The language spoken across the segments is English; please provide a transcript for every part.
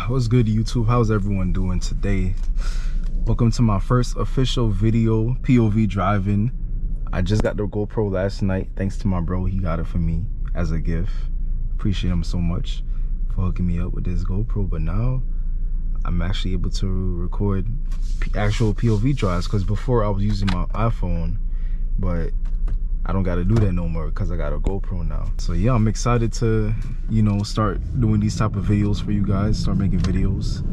What's good, YouTube? How's everyone doing today? Welcome to my first official video, POV driving. I just got the GoPro last night, thanks to my bro. He got it for me as a gift. Appreciate him so much for hooking me up with this GoPro. But now I'm actually able to record actual POV drives, because before I was using my iPhone, but I don't got to do that no more because I got a GoPro now. So yeah, I'm excited to, you know, start doing these type of videos for you guys, start making videos,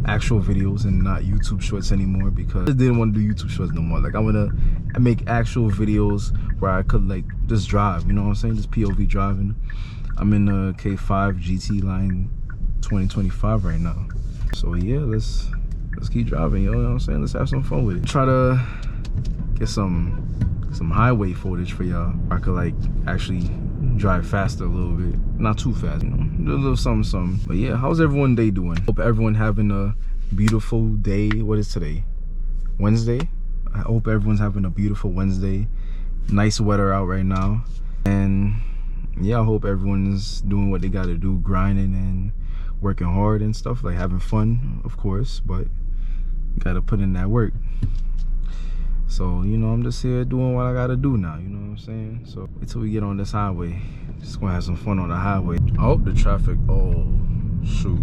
actual videos, and not YouTube shorts anymore, because I didn't want to do YouTube shorts no more. Like, I want to make actual videos where I could like just drive, you know what I'm saying? Just POV driving. I'm in a K5 GT line 2025 right now. So yeah, let's keep driving, you know what I'm saying? Let's have some fun with it. Try to get some highway footage for y'all. I could like actually drive faster a little bit, not too fast, you know, do a little something. But yeah, how's everyone day doing? Hope everyone having a beautiful day. What is today? Wednesday. I hope everyone's having a beautiful Wednesday. Nice weather out right now, and yeah, I hope everyone's doing what they got to do, grinding and working hard and stuff, like having fun, of course, but gotta put in that work. So, you know, I'm just here doing what I gotta do now, you know what I'm saying? So, until we get on this highway, just gonna have some fun on the highway. I hope the traffic, oh, shoot.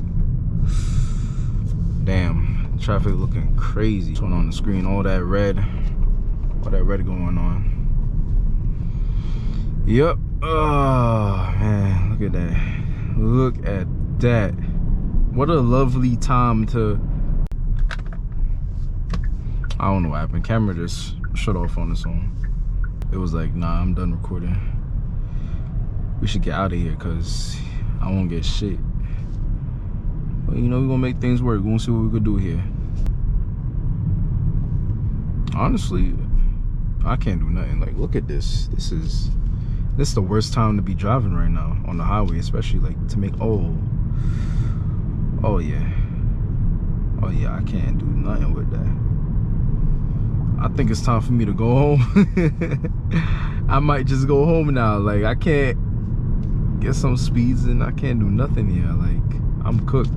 Damn, the traffic looking crazy. Showing on the screen, all that red going on. Yep, oh, man, look at that. Look at that. What a lovely time to, I don't know what happened. Camera just shut off on its own. It was like, nah, I'm done recording. We should get out of here because I won't get shit. But you know, we're gonna make things work. We're gonna see what we could do here. Honestly, I can't do nothing. Like, look at this. This is the worst time to be driving right now on the highway, especially like to make, oh yeah, I can't do nothing with that. I think it's time for me to go home. I might just go home now. Like, I can't get some speeds and I can't do nothing here. Like, I'm cooked.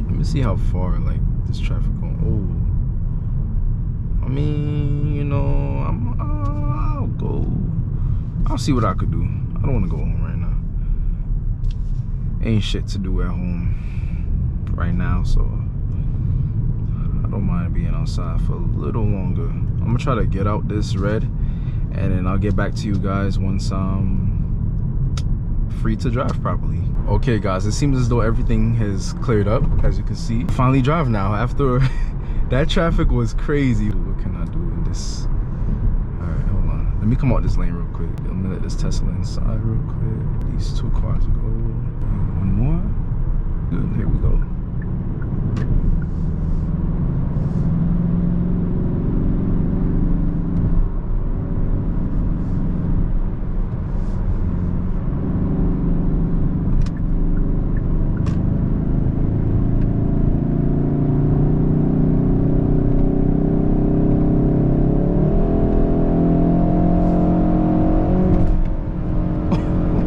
Let me see how far like this traffic going. Oh, I mean, you know, I'll go. I'll see what I could do. I don't want to go home right now. Ain't shit to do at home right now, so I don't mind being outside for a little longer. I'm gonna try to get out this red, and then I'll get back to you guys once I'm free to drive properly. Okay guys, it seems as though everything has cleared up, as you can see. Finally drive now after that traffic was crazy. What can I do in this? All right, hold on. Let me come out this lane real quick. I'm gonna let this Tesla inside real quick. These two cars go. One more. Good, here we go.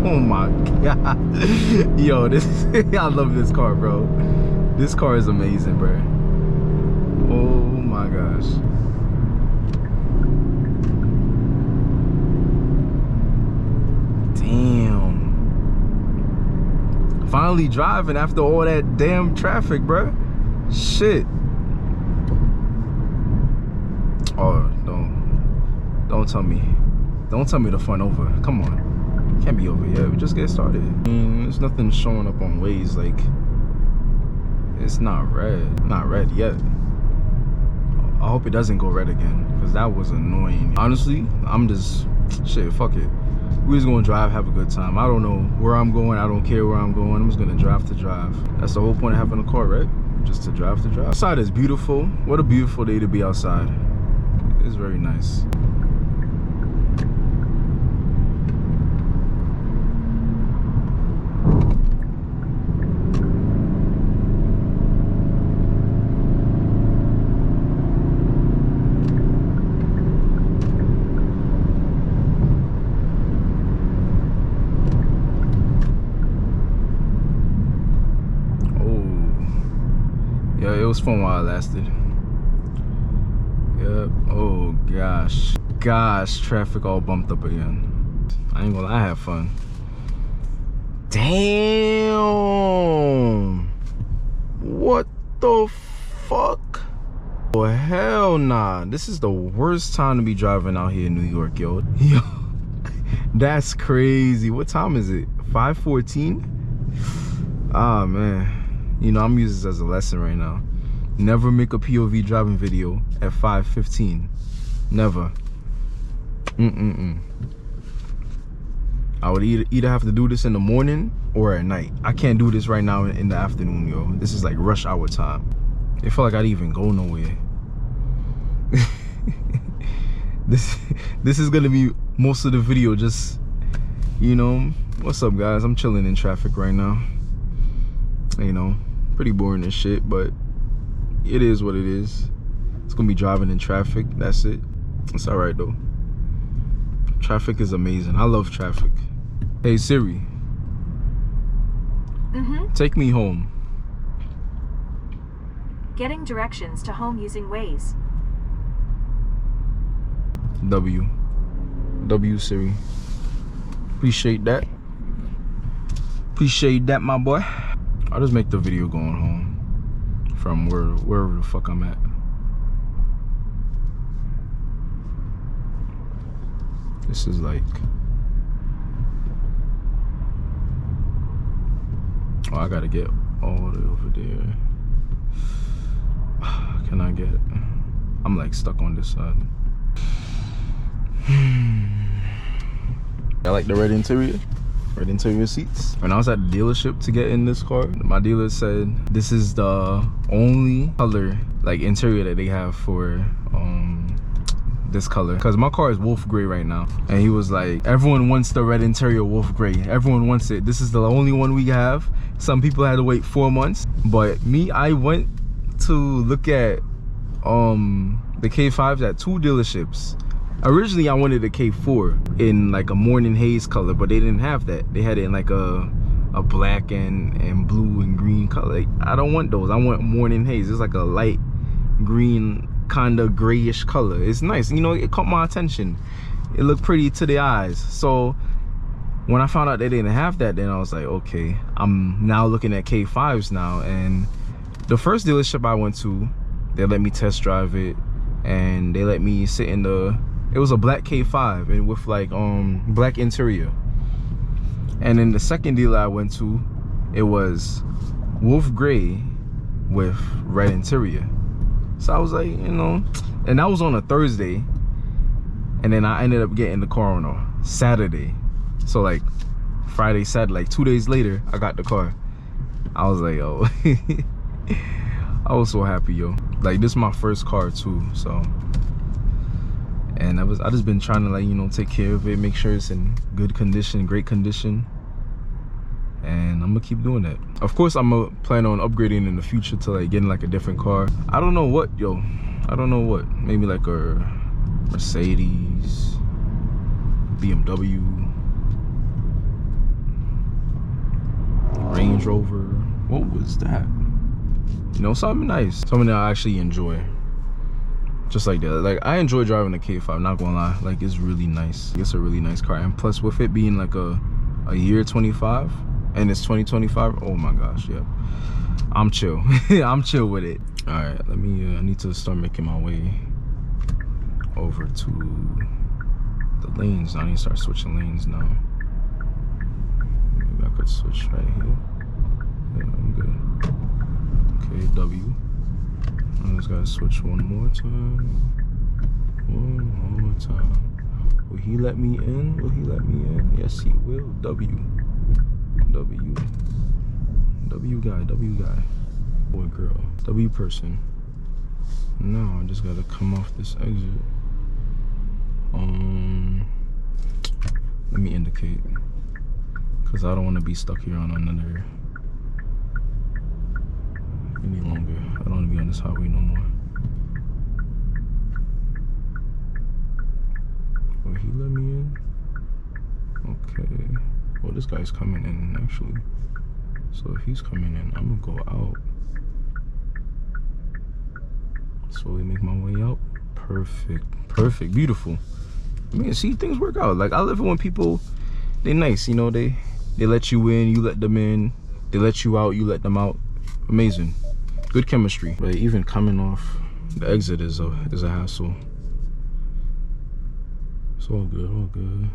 Oh my god. Yo, I love this car, bro. This car is amazing, bro. Oh my gosh. Damn. Finally driving after all that damn traffic, bro. Shit. Oh, don't tell me. Don't tell me the fun over. Come on. Can't be over yet. We just get started. I mean, there's nothing showing up on Waze. Like, it's not red yet. I hope it doesn't go red again, because that was annoying. Honestly, I'm just, shit, fuck it. We're just gonna drive, have a good time. I don't know where I'm going. I don't care where I'm going. I'm just gonna drive to drive. That's the whole point of having a car, right? Just to drive to drive. Outside is beautiful. What a beautiful day to be outside. It's very nice. was fun while it lasted. Yep. Oh gosh, traffic all bumped up again. I ain't gonna lie, I had fun. Damn, what the fuck? Oh hell nah, this is the worst time to be driving out here in New York, yo. Yo, that's crazy. What time is it? 5:14? Ah man, you know, I'm using this as a lesson right now. Never make a POV driving video at 5:15. Never. I would either have to do this in the morning or at night. I can't do this right now in the afternoon, yo. This is like rush hour time. It felt like I didn't even go nowhere. This is gonna be most of the video, just, you know, what's up guys? I'm chilling in traffic right now. You know, pretty boring and shit, but it is what it is. It's gonna be driving in traffic, that's it. It's all right though. Traffic is amazing. I love traffic. Hey Siri. Take me home. Getting directions to home using Waze. W Siri. Appreciate that. Appreciate that, my boy. I'll just make the video going home from wherever the fuck I'm at. This is like, oh, I gotta get all the way over there. Can I get it? I'm like stuck on this side. I like the red interior seats. When I was at the dealership to get in this car, my dealer said this is the only color, like interior, that they have for this color, because my car is wolf gray right now, and he was like, everyone wants the red interior wolf gray, everyone wants it, this is the only one we have. Some people had to wait 4 months, but me, I went to look at the K5s at 2 dealerships. Originally I wanted a K4 in like a morning haze color, but they didn't have that. They had it in like a black and blue and green color. Like, I don't want those. I want morning haze. It's like a light green, kind of grayish color. It's nice, you know, it caught my attention. It looked pretty to the eyes. So when I found out they didn't have that, then I was like, okay, I'm now looking at K5s now. And the first dealership I went to, they let me test drive it, and they let me sit in the, it was a black K5 and with like black interior. And then the second dealer I went to, it was wolf gray with red interior. So I was like, you know, and that was on a Thursday, and then I ended up getting the car on a Saturday. So like Friday, Saturday, like 2 days later, I got the car. I was like, oh, I was so happy, yo. Like, this is my first car too, so. And I just been trying to, like, you know, take care of it, make sure it's in good condition, great condition. And I'm gonna keep doing that. Of course, I'm gonna plan on upgrading in the future to like getting like a different car. I don't know what, yo. I don't know what. Maybe like a Mercedes, BMW, Range Rover. What was that? You know, something nice, something that I actually enjoy. Just like that. Like, I enjoy driving the K5, not gonna lie. Like, it's really nice. It's a really nice car. And plus, with it being like a year 25, and it's 2025, oh my gosh, yeah, I'm chill. I'm chill with it. All right, let me I need to start making my way over to the lanes. I need to start switching lanes now. Maybe I could switch right here. Yeah, I'm good. Okay, W. I just gotta switch one more time. One more time. Will he let me in? Will he let me in? Yes, he will. W. W. W guy. W guy. Boy, girl. W person. No, I just gotta come off this exit. Let me indicate, because I don't want to be stuck here on another any longer. I don't want to be on this highway no more. Will he let me in? Okay. Well, this guy's coming in actually. So if he's coming in, I'm gonna go out. Slowly make my way out. Perfect, beautiful. I mean, see, things work out. Like, I love it when people, they nice, you know, they let you in, you let them in. They let you out, you let them out. Amazing. Good chemistry. But even coming off the exit is a hassle. It's all good, all good.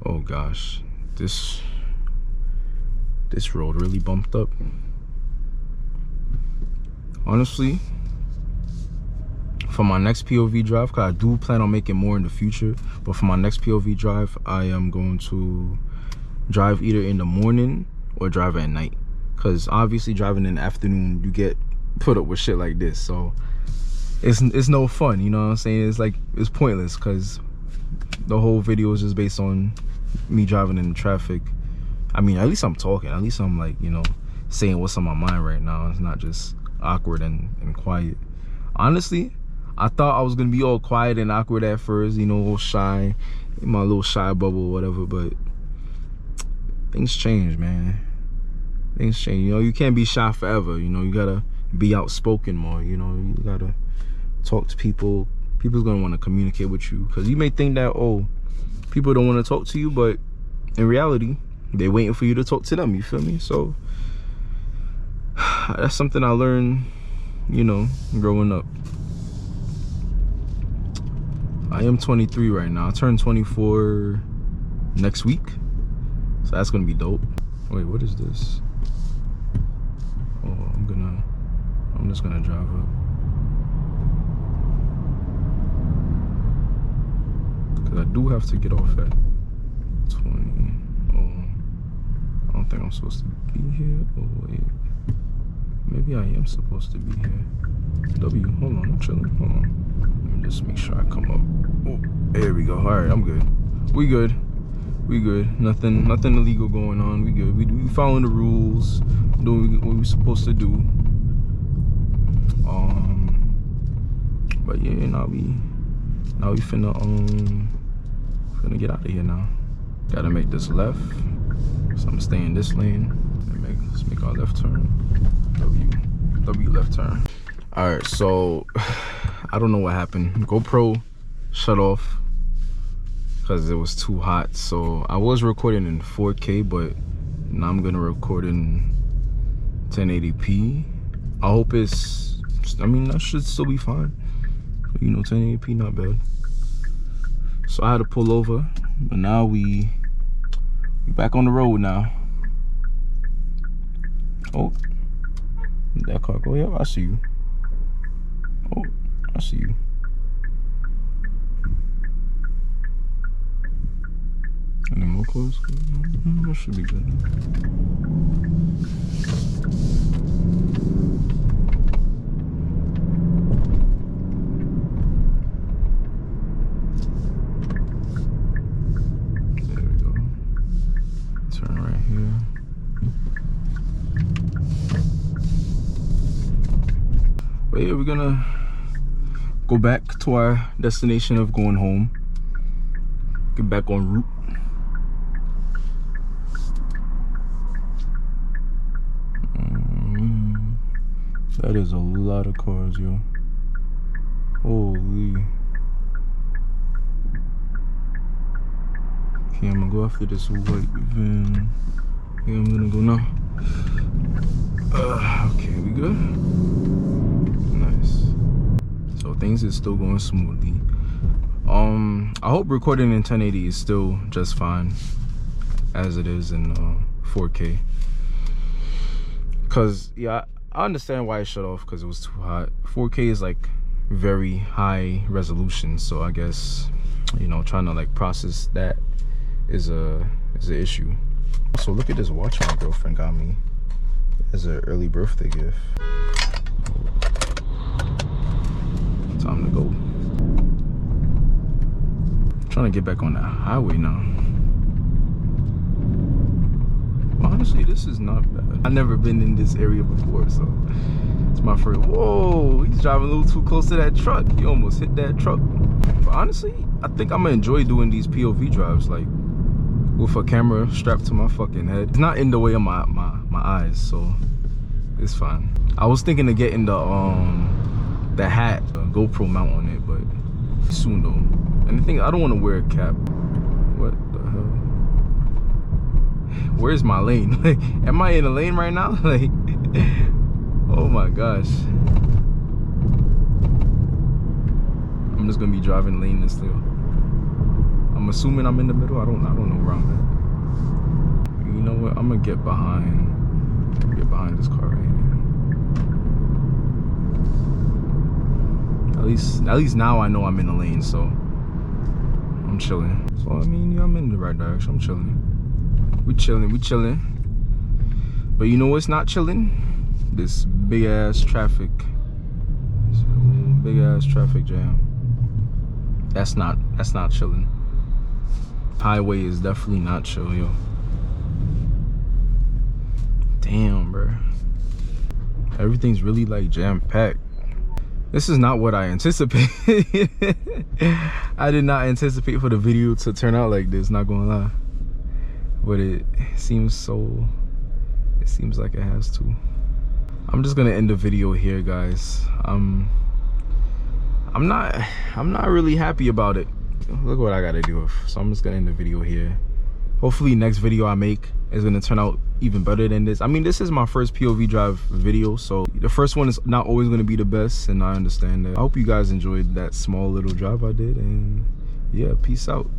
Oh gosh, this road really bumped up. Honestly, for my next POV drive, because I do plan on making more in the future, but for my next POV drive, I am going to drive either in the morning or drive at night. Because obviously driving in the afternoon, you get put up with shit like this. So it's no fun, you know what I'm saying? It's like, it's pointless because the whole video is just based on me driving in the traffic. I mean, at least I'm talking. At least I'm like, you know, saying what's on my mind right now. It's not just awkward and quiet. Honestly, I thought I was gonna be all quiet and awkward at first, you know, all shy, in my little shy bubble or whatever, but things change, man. Things change. You know, you can't be shy forever. You know, you gotta be outspoken more. You know, you gotta talk to people. People's gonna want to communicate with you, because you may think that, oh, people don't want to talk to you, but in reality, they're waiting for you to talk to them. You feel me? So that's something I learned, you know, growing up. I am 23 right now. I turned 24 next week, so that's gonna be dope. Wait, what is this? Oh, I'm just gonna drive up, because I do have to get off at 20. Oh, I don't think I'm supposed to be here. Oh wait, maybe I am supposed to be here. W, hold on, I'm chilling. Hold on, let me just make sure I come up. Oh, there we go. All right, I'm good. We good. Nothing illegal going on. We good. We following the rules, doing what we're supposed to do. But yeah, now we finna get out of here now. Gotta make this left, so I'm gonna stay in this lane. Let's make our left turn. W left turn. All right, so I don't know what happened. GoPro shut off because it was too hot. So I was recording in 4K, but now I'm gonna record in 1080p. I hope it's, I mean, that should still be fine. You know, 1080p, not bad. So I had to pull over, but now we back on the road now. Oh, that car go, yeah, I see you. Oh, I see you. Any more clothes? That should be good. There we go. Turn right here. But yeah, we're gonna go back to our destination of going home. Get back en route. That is a lot of cars, yo. Holy. Okay, I'm gonna go after this white van. Yeah, I'm gonna go now. Okay, we good? Nice. So things is still going smoothly. I hope recording in 1080 is still just fine as it is in 4K. Cause yeah, I understand why it shut off, because it was too hot. 4K is like very high resolution, so I guess, you know, trying to like process that is an issue. So look at this watch my girlfriend got me as an early birthday gift. Time to go. I'm trying to get back on that highway now. Honestly, this is not bad. I've never been in this area before, so it's my first. Whoa, he's driving a little too close to that truck. He almost hit that truck. But honestly, I think I'm gonna enjoy doing these POV drives, like with a camera strapped to my fucking head. It's not in the way of my eyes, so it's fine. I was thinking of getting the the hat, a GoPro mount on it, but soon though. And the thing, I don't want to wear a cap. What the hell? Where's my lane? Like, am I in a lane right now? Like, oh my gosh. I'm just gonna be driving laneless still. I'm assuming I'm in the middle. I don't know where I'm at. You know what? I'm gonna get behind this car right here. At least now I know I'm in the lane, so I'm chilling. So I mean, yeah, I'm in the right direction. I'm chilling. We chilling. But you know what's not chilling? This big ass traffic. This big ass traffic jam. That's not chilling. Highway is definitely not chill, yo. Damn, bro. Everything's really like jam-packed. This is not what I anticipated. I did not anticipate for the video to turn out like this, not gonna lie. But it seems like it has to. I'm just gonna end the video here, guys. I'm not really happy about it. Look what I gotta do. So I'm just gonna end the video here. Hopefully next video I make is gonna turn out even better than this. I mean, this is my first POV drive video, so the first one is not always gonna be the best, and I understand that. I hope you guys enjoyed that small little drive I did, and yeah, peace out.